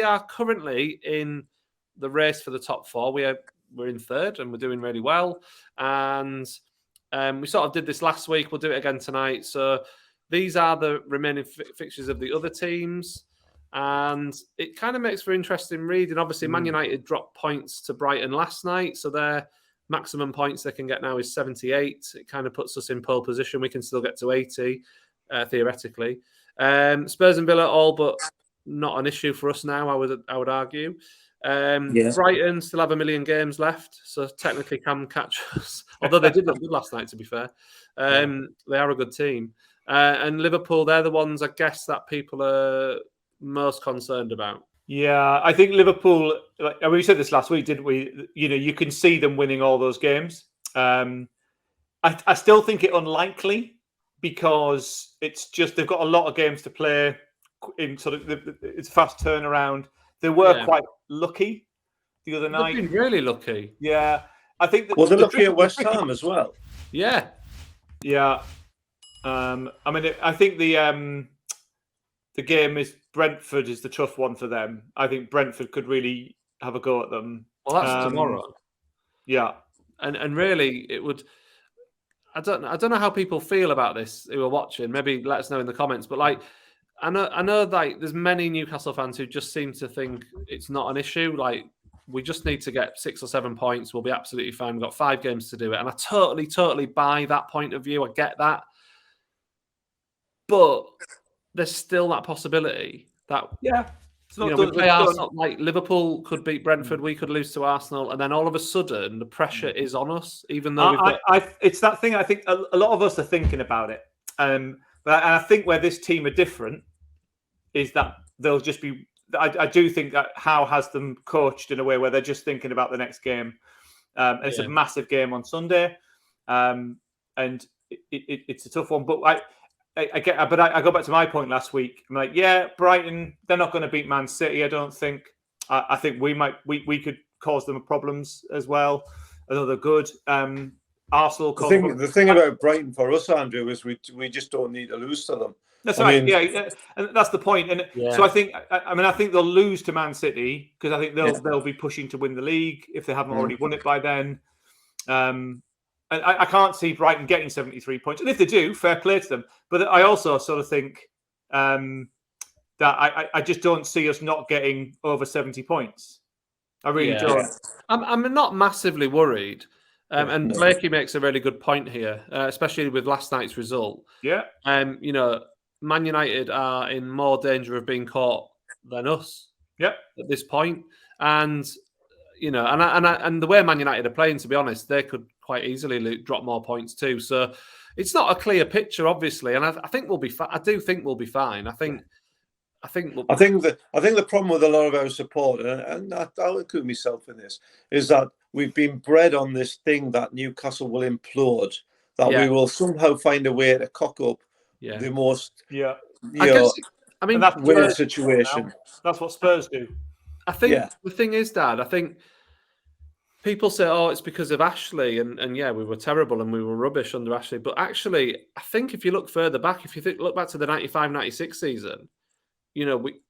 are currently in the race for the top four. We're in third and we're doing really well. And we sort of did this last week. We'll do it again tonight. So these are the remaining fixtures of the other teams. And it kind of makes for interesting reading. Obviously, Man United dropped points to Brighton last night. So their maximum points they can get now is 78. It kind of puts us in pole position. We can still get to 80, theoretically. Spurs and Villa all but not an issue for us now, I would argue. Brighton still have 1 million games left, so technically can catch us. Although they did look good last night, to be fair. They are a good team. And Liverpool, they're the ones, I guess, that people are most concerned about. Yeah, I think Liverpool, we said this last week, didn't we? You can see them winning all those games. I still think it unlikely because it's just they've got a lot of games to play in sort of it's fast turnaround. They were quite lucky the other night. They've been really lucky. Yeah, I think that they're lucky at West Ham as well. Yeah. I think the game is Brentford is the tough one for them. I think Brentford could really have a go at them. Well, that's tomorrow. Yeah, and really, it would. I don't know how people feel about this who are watching. Maybe let us know in the comments. But I know like there's many Newcastle fans who just seem to think it's not an issue. Like we just need to get 6 or 7 points. We'll be absolutely fine. We've got 5 games to do it. And I totally buy that point of view. I get that. But there's still that possibility that we play Arsenal. Like Liverpool could beat Brentford, we could lose to Arsenal, and then all of a sudden the pressure is on us. Even though it's that thing. I think a lot of us are thinking about it, but I think where this team are different is that they'll just be. I do think that Howe has them coached in a way where they're just thinking about the next game. And it's a massive game on Sunday, and it's a tough one. But I go back to my point last week. I'm like, Brighton, they're not going to beat Man City. I don't think. I think we could cause them problems as well. Although they're good. Arsenal. The thing about Brighton for us, Andrew, is we just don't need to lose to them. That's right. And that's the point. And so I think they'll lose to Man City because I think they'll be pushing to win the league if they haven't already won it by then. And I can't see Brighton getting 73 points. And if they do, fair play to them. But I also sort of think that I just don't see us not getting over 70 points. I really don't. I'm not massively worried. And Blakey makes a really good point here, especially with last night's result. Yeah. Man United are in more danger of being caught than us. Yep. At this point. And and the way Man United are playing, to be honest, they could quite easily drop more points too. So it's not a clear picture, obviously, and I think we'll be. I do think we'll be fine. I think the problem with a lot of our support, and I'll include myself in this, is that we've been bred on this thing that Newcastle will implode, that we will somehow find a way to cock up the most. Yeah, winning situation. That's what Spurs do. I think the thing is, Dad, I think people say, it's because of Ashley. And we were terrible and we were rubbish under Ashley. But actually, I think if you look further back, look back to the 95-96 season, we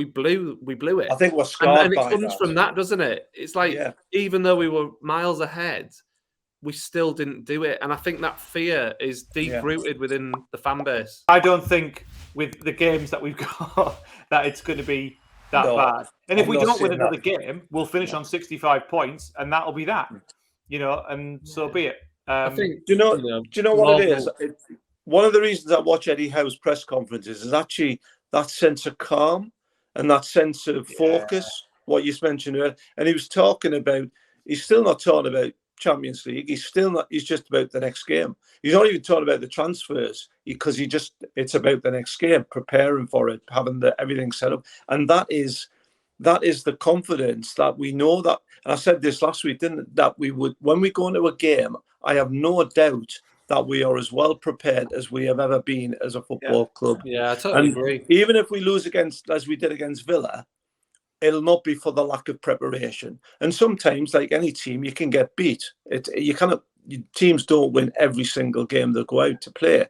blew it. I think we're scarred by it comes from that, doesn't it? It's like, even though we were miles ahead, we still didn't do it. And I think that fear is deep-rooted within the fan base. I don't think with the games that we've got that it's going to be that bad. And if we don't win another game, we'll finish on 65 points, and that'll be that. And so be it. I think. Do you know what it is? One of the reasons I watch Eddie Howe's press conferences is actually that sense of calm and that sense of focus. What you mentioned earlier, and he was talking about. He's still not talking about Champions League. He's still not. He's just about the next game. He's not even talking about the transfers because it's about the next game, preparing for it, having everything set up, and that is the confidence that we know that. And I said this last week, didn't it, that we would, when we go into a game, I have no doubt that we are as well prepared as we have ever been as a football club. Yeah, I totally agree. Even if we lose as we did against Villa, it'll not be for the lack of preparation. And sometimes, like any team, you can get beat. Teams don't win every single game they go out to play.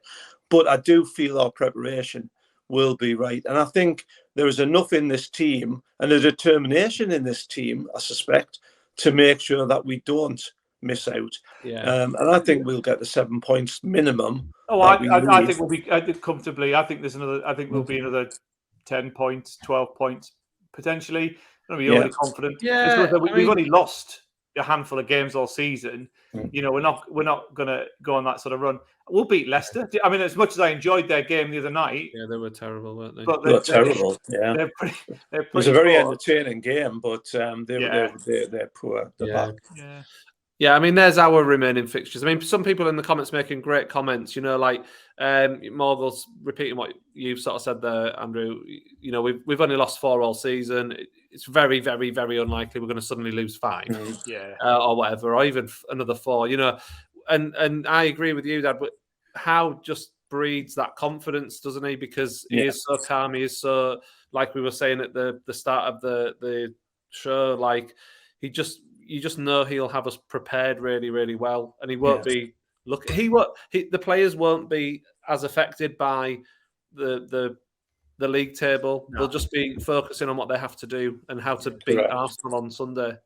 But I do feel our preparation will be right. And I think there is enough in this team and a determination in this team, I suspect, to make sure that we don't miss out. Yeah. And I think we'll get the 7 points minimum. Oh, I think we'll be comfortably. I think we'll be another 10 points, 12 points potentially. I'm really confident. Yeah, we've only lost a handful of games all season. You know, we're not going to go on that sort of run. We'll beat Leicester. I mean, as much as I enjoyed their game the other night, yeah, they were terrible, weren't they? They were terrible. Yeah, they're pretty it was a very poor. entertaining game, but they're poor. They're back. Yeah. Yeah, I mean, there's our remaining fixtures. I mean, some people in the comments making great comments, you know, like Morgul's repeating what you've sort of said there, Andrew. You know, we've only lost 4 all season. It's very, very, very unlikely we're going to suddenly lose 5 or whatever, or even another 4, you know. And I agree with you, Dad, but Howe just breeds that confidence, doesn't he? Because he is so calm. He is so, like we were saying at the start of the show, like you just know he'll have us prepared really, really well, and he won't be. Look, the players won't be as affected by the league table. No. They'll just be focusing on what they have to do and how to beat Arsenal on Sunday.